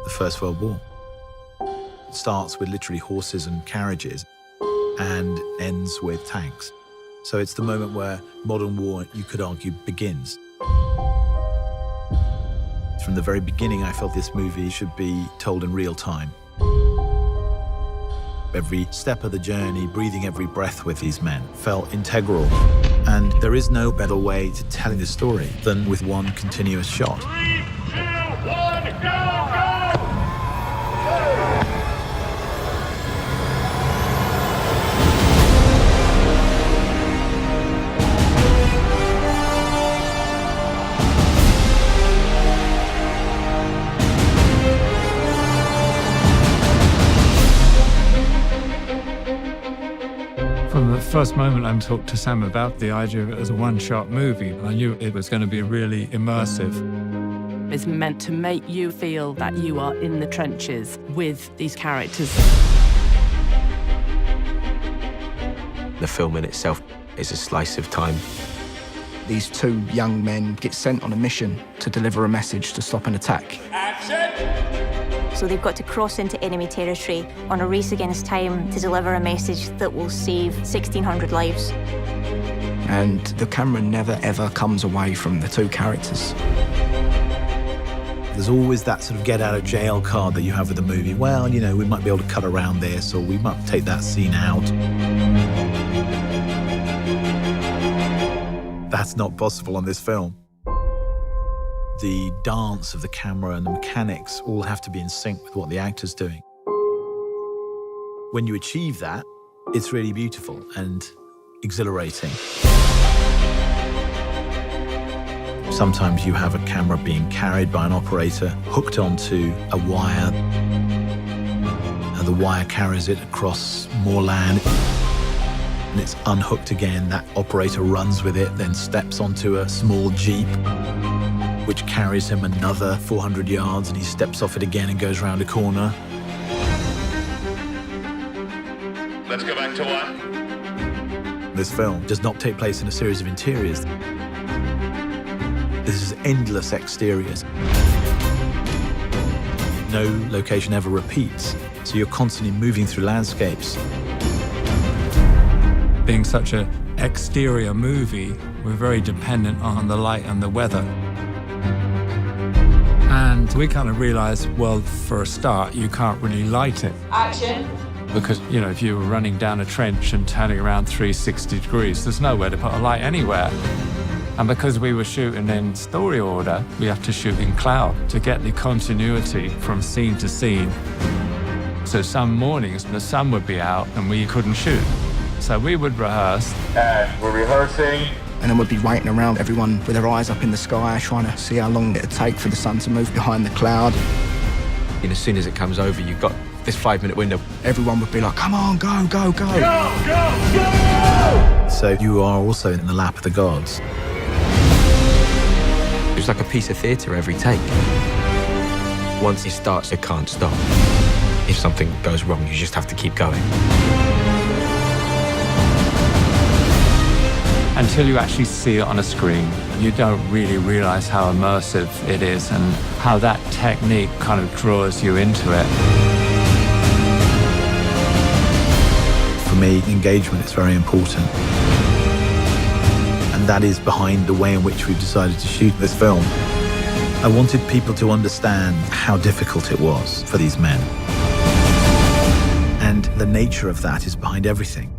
the First World War. It starts with literally horses and carriages and ends with tanks. So it's the moment where modern war, you could argue, begins. From the very beginning, I felt this movie should be told in real time. Every step of the journey, breathing every breath with these men felt integral. And there is no better way to telling the story than with one continuous shot. 3, 2, 1, go, go! From the first moment I talked to Sam about the idea of it as a one-shot movie, I knew it was going to be really immersive. It's meant to make you feel that you are in the trenches with these characters. The film in itself is a slice of time. These two young men get sent on a mission to deliver a message to stop an attack. Action! So they've got to cross into enemy territory on a race against time to deliver a message that will save 1,600 lives. And the camera never, ever comes away from the two characters. There's always that sort of get-out-of-jail card that you have with the movie. Well, you know, we might be able to cut around this, or we might take that scene out. That's not possible on this film. The dance of the camera and the mechanics all have to be in sync with what the actor's doing. When you achieve that, it's really beautiful and exhilarating. Sometimes you have a camera being carried by an operator, hooked onto a wire, and the wire carries it across more land, and it's unhooked again. That operator runs with it, then steps onto a small Jeep, which carries him another 400 yards, and he steps off it again and goes round a corner. Let's go back to 1. This film does not take place in a series of interiors. This is endless exteriors. No location ever repeats, so you're constantly moving through landscapes. Being such an exterior movie, we're very dependent on the light and the weather. And we kind of realized, well, for a start, you can't really light it. Action. Because, you know, if you were running down a trench and turning around 360 degrees, there's nowhere to put a light anywhere. And because we were shooting in story order, we have to shoot in cloud to get the continuity from scene to scene. So some mornings, the sun would be out and we couldn't shoot. So we would rehearse. And we're rehearsing. And then we'd be waiting around, everyone with their eyes up in the sky, trying to see how long it'd take for the sun to move behind the cloud. And as soon as it comes over, you've got this 5-minute window. Everyone would be like, come on, go, go, go. Go, go, go! So you are also in the lap of the gods. It was like a piece of theatre every take. Once it starts, it can't stop. If something goes wrong, you just have to keep going. Until you actually see it on a screen, you don't really realize how immersive it is and how that technique kind of draws you into it. For me, engagement is very important. And that is behind the way in which we've decided to shoot this film. I wanted people to understand how difficult it was for these men. And the nature of that is behind everything.